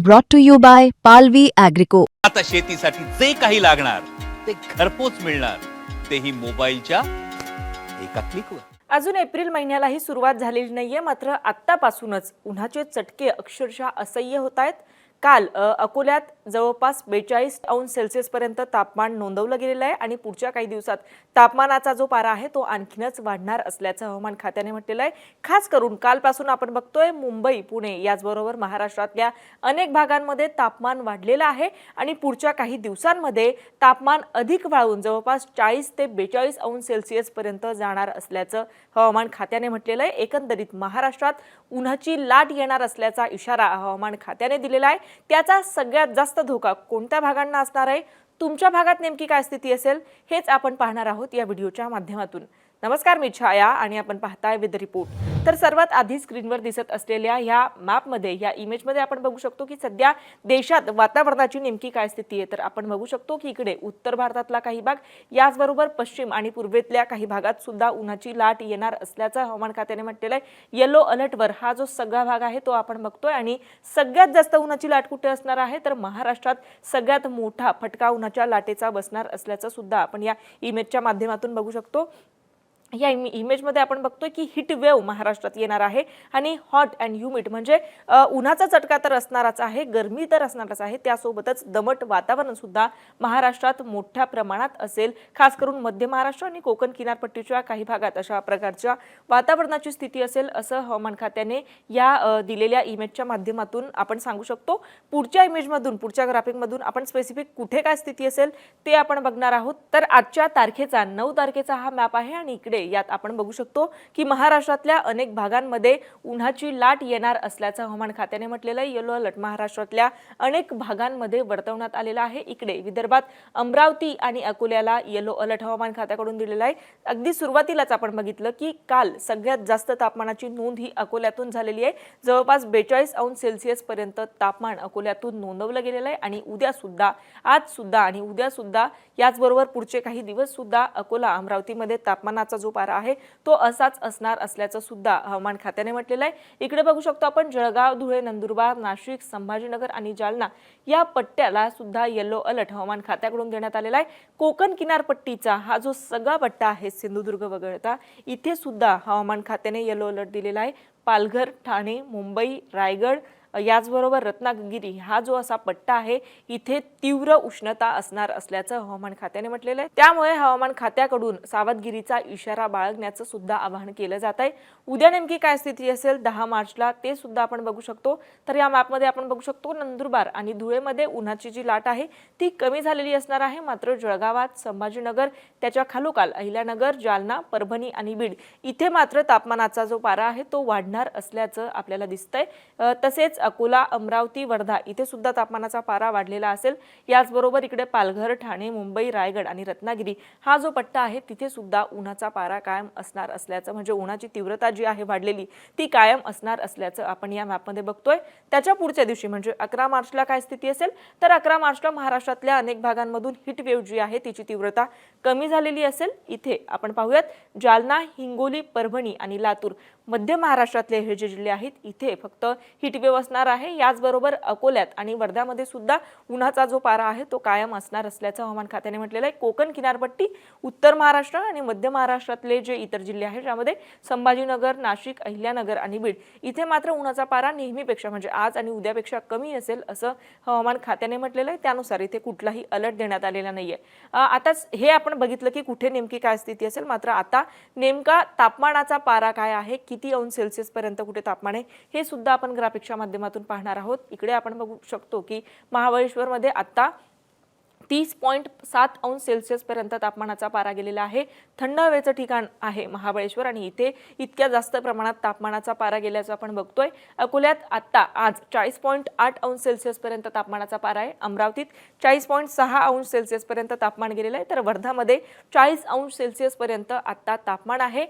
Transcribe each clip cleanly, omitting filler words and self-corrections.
brought to you by Palvi Agrico. आता शेतीसाठी जे काही लागणार ते घरपोच मिळणार, तेही मोबाईलच्या एका क्लिकवर. अजून एप्रिल महिन्यालाही सुरुवात झालेली नाहीये, मात्र आत्तापासूनच उन्हाचे चटके अक्षरशः असह्य होत आहेत. काल अकोल्यात जवळपास 42 अंश सेल्सिअस पर्यंत तापमान नोंदवलं गेलेलं आहे आणि पुढच्या काही दिवसात तापमानाचा जो पारा आहे तो आणखीनच वाढणार असल्याचं हवामान खात्याने म्हटलेलं आहे. खास करून कालपासून आपण बघतोय मुंबई, पुणे याचबरोबर महाराष्ट्रातल्या अनेक भागांमध्ये तापमान वाढलेलं आहे आणि पुढच्या काही दिवसांमध्ये तापमान अधिक वाढून जवळपास 40 ते 42 अंश सेल्सिअस पर्यंत जाणार असल्याचं हवामान खात्याने म्हटलेलं आहे. एकंदरीत महाराष्ट्रात उन्हाची लाट येणार असल्याचा इशारा हवामान खात्याने दिलेला आहे. त्याचा सगळ्यात जास्त धोका कोणत्या भागांना असणार आहे, तुमच्या भागात नेमकी काय स्थिती असेल, हेच आपण पाहणार आहोत या व्हिडिओच्या माध्यमातून. नमस्कार, मी छाया आणि आपण पाहताय विद रिपोर्ट. तर सर्वात आधी स्क्रीनवर दिसत असलेल्या या मॅपमध्ये, या इमेजमध्ये आपण बघू शकतो की सध्या देशात वातावरणाची नेमकी काय स्थिती आहे. तर आपण बघू शकतो की इकडे उत्तर भारतातला काही भाग, याचबरोबर पश्चिम आणि पूर्वेतल्या काही भागात सुद्धा उन्हाची लाट येणार असल्याचं हवामान खात्याने म्हटलेलं आहे. येलो अलर्टवर हा जो सगळा भाग आहे तो आपण बघतोय आणि सगळ्यात जास्त उन्हाची लाट कुठे असणार आहे, तर महाराष्ट्रात सगळ्यात मोठा फटका उन्हाच्या लाटेचा बसणार असल्याचं सुद्धा आपण या इमेजच्या माध्यमातून बघू शकतो. या इमेजमध्ये आपण बघतोय की हीट वेव्ह महाराष्ट्रात येणार आहे आणि हॉट अँड ह्युमिड म्हणजे उन्हाचा चटका तर असणारच आहे, गरमी तर असणारच आहे, त्यासोबतच दमट वातावरण सुद्धा महाराष्ट्रात मोठ्या प्रमाणात असेल. खास करून मध्य महाराष्ट्र आणि कोकण किनारपट्टीच्या काही भागात अशा प्रकारच्या वातावरणाची स्थिती असेल असं हवामान खात्याने या दिलेल्या इमेजच्या माध्यमातून आपण सांगू शकतो. पुढच्या इमेजमधून, पुढच्या ग्राफिकमधून आपण स्पेसिफिक कुठे काय स्थिती असेल ते आपण बघणार आहोत. तर आजच्या तारखेचा 9 तारखेचा हा मॅप आहे आणि इकडे यात आपण बघू शकतो की महाराष्ट्रातल्या अनेक भागांमध्ये उन्हाची लाट येणार असल्याचं हवामान खात्याने म्हटलेलं आहे. येलो अलर्ट महाराष्ट्रातल्या अनेक भागांमध्ये वर्तवण्यात आलेला आहे. इकडे विदर्भात अमरावती आणि अकोल्याला येलो अलर्ट हवामान खात्याकडून दिलेला आहे. अगदी सुरुवातीलाच आपण बघितलं की काल सगळ्यात जास्त तापमानाची नोंद ही अकोल्यातून झालेली आहे. जवळपास 42 अंश सेल्सिअस पर्यंत तापमान अकोल्यातून नोंदवलं गेलेलं आहे आणि उद्या सुद्धा, आज सुद्धा आणि उद्या सुद्धा, याचबरोबर पुढचे काही दिवस सुद्धा अकोला, अमरावतीमध्ये तापमानाचा जो पारा आहे तो असाच असणार असल्याचं सुद्धा हवामान खात्याने म्हटलेलं आहे. इकडे बघू शकतो आपण जळगाव, धुळे, नंदुरबार, नाशिक, संभाजीनगर आणि जालना या पट्ट्याला सुद्धा येलो अलर्ट हवामान खात्याकडून देण्यात आलेला आहे. कोकण किनारपट्टीचा हा जो सगळा पट्टा आहे, सिंधुदुर्ग वगळता, इथे सुद्धा हवामान खात्याने येलो अलर्ट दिलेला आहे. पालघर, ठाणे, मुंबई, रायगड याचबरोबर रत्नागिरी हा जो असा पट्टा आहे, इथे तीव्र उष्णता असणार असल्याचं हवामान खात्याने म्हटलेलं आहे. त्यामुळे हवामान खात्याकडून सावधगिरीचा इशारा बाळगण्याचं सुद्धा आवाहन केलं जात आहे. उद्या नेमकी काय स्थिती असेल 10 मार्चला ते सुद्धा आपण बघू शकतो. तर या मॅपमध्ये आपण बघू शकतो नंदुरबार आणि धुळेमध्ये उन्हाची जी लाट आहे ती कमी झालेली असणार आहे. मात्र जळगावात, संभाजीनगर, त्याच्या खालोखाल अहिल्यानगर, जालना, परभणी आणि बीड इथे मात्र तापमानाचा जो पारा आहे तो वाढणार असल्याचं आपल्याला दिसतंय. तसेच अकोला, अमरावती, वर्धा इथे सुद्धा तापमानाचा पारा वाढलेला असेल. याचबरोबर इकडे पालघर, ठाणे, मुंबई, रायगड आणि रत्नागिरी हा जो पट्टा आहे तिथे सुद्धा उन्हाचा पारा कायम असणार असल्याचं, म्हणजे उन्हाची तीव्रता जी आहे वाढलेली ती कायम असणार असल्याचं आपण या मॅपमध्ये बघतोय. त्याच्या पुढच्या दिवशी म्हणजे 11 मार्चला काय स्थिती असेल, तर 11 मार्चला महाराष्ट्रातल्या अनेक भागांमधून हीट वेव्ह जी आहे तिची तीव्रता कमी झालेली असेल. इथे आपण पाहूयात जालना, हिंगोली, परभणी आणि लातूर मध्य महाराष्ट्रातले हे जे जिल्हे आहेत इथे फक्त हीट वेव्ह असणार आहे. याचबरोबर अकोल्यात आणि वर्ध्यामध्ये सुद्धा उन्हाचा जो पारा आहे तो कायम असणार असल्याचं हवामान खात्याने म्हटलेलं आहे. कोकण किनारपट्टी, उत्तर महाराष्ट्र आणि मध्य महाराष्ट्रातले जे इतर जिल्हे आहेत ज्यामध्ये संभाजीनगर, नाशिक, अहिल्यानगर आणि बीड इथे मात्र उन्हाचा पारा नेहमीपेक्षा म्हणजे आज आणि उद्यापेक्षा कमी असेल असं हवामान खात्याने म्हटलेलं आहे. त्यानुसार इथे कुठलाही अलर्ट देण्यात आलेला नाहीये. आताच हे आपण बघितलं की कुठे नेमकी काय स्थिती असेल, मात्र आता नेमका तापमानाचा पारा काय आहे, किती अंश सेल्सिअस पर्यंत कुठे तापमान आहे हे सुद्धा आपण ग्राफिकच्या माध्यमातून पाहणार आहोत. इकडे आपण बघू शकतो की महाबळेश्वर मध्ये आता 30.7 अंश सेल्सिअस पर्यंत तापमानाचा पारा गेलेला आहे. थंड हवेचं ठिकाण आहे महाबळेश्वर आणि इथे इतक्या जास्त प्रमाणात तापमानाचा पारा गेल्याचं आपण बघतोय. अकोल्यात आता आज 40.8 अंश सेल्सिअस पर्यंत तापमानाचा पारा आहे. अमरावतीत 40.6 अंश सेल्सिअस पर्यंत तापमान गेलेलं आहे. तर वर्धामध्ये 40 अंश सेल्सिअस पर्यंत आता तापमान आहे.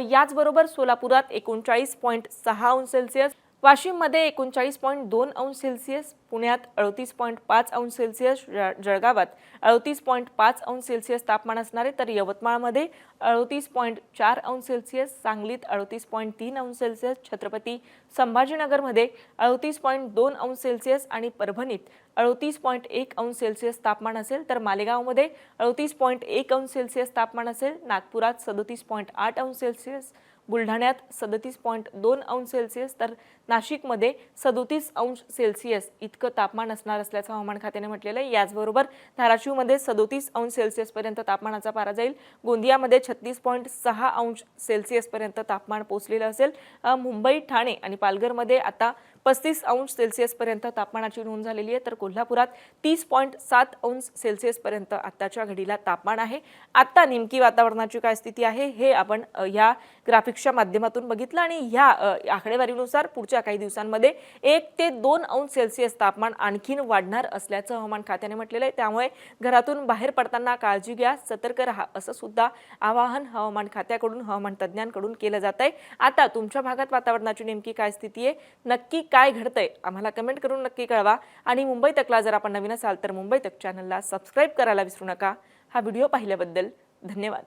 याचबरोबर सोलापुरात 39.6 अंश सेल्सिअस, वाशिममध्ये 39.2 अंश सेल्सिअस, पुण्यात 38.5 अंश सेल्सिअस, जळगावात 38.5 अंश सेल्सिअस तापमान असणार आहे, तर यवतमाळमध्ये 38.4 अंश सेल्सिअस, सांगलीत 38.3 अंश सेल्सिअस, छत्रपती संभाजीनगरमध्ये 38.2 अंश सेल्सिअस आणि परभणीत 38.1 अंश सेल्सिअस तापमान असेल, तर मालेगावमध्ये 38.1 अंश सेल्सिअस तापमान असेल, नागपुरात 37.8 अंश सेल्सिअस, बुलढाण्यात 37.2 अंश सेल्सिअस, तर नाशिकमध्ये 37 अंश सेल्सिअस इतकं तापमान असणार असल्याचं हवामान खात्याने म्हटलेलं आहे. याचबरोबर धाराशिवमध्ये 37 अंश सेल्सिअसपर्यंत तापमानाचा पारा जाईल. गोंदियामध्ये 36.6 अंश सेल्सिअसपर्यंत तापमान पोहोचलेलं असेल. मुंबई, ठाणे आणि पालघरमध्ये आता 35 अंश सेल्सिअसपर्यंत तापमानाची नोंद झालेली आहे, तर कोल्हापुरात 30.7 अंश सेल्सिअसपर्यंत आत्ताच्या घडीला तापमान आहे. आता नेमकी वातावरणाची काय स्थिती आहे हे आपण या ग्राफिक्सच्या माध्यमातून बघितलं आणि ह्या आकडेवारीनुसार पुढच्या काही दिवसांमध्ये 1 ते 2 अंश सेल्सिअस तापमान आणखीन वाढणार असल्याचं हवामान खात्याने म्हटलेलं आहे. त्यामुळे घरातून बाहेर पडताना काळजी घ्या, सतर्क राहा असं सुद्धा आवाहन हवामान खात्याकडून, हवामान तज्ज्ञांकडून केलं जात आहे. आता तुमच्या भागात वातावरणाची नेमकी काय स्थिती आहे, नक्की काय घडतंय आम्हाला कमेंट करून नक्की कळवा. आणि मुंबई तकला जर आपण नवीन असाल तर मुंबई तक चॅनलला सबस्क्राईब करायला विसरू नका. हा व्हिडिओ पाहिल्याबद्दल धन्यवाद.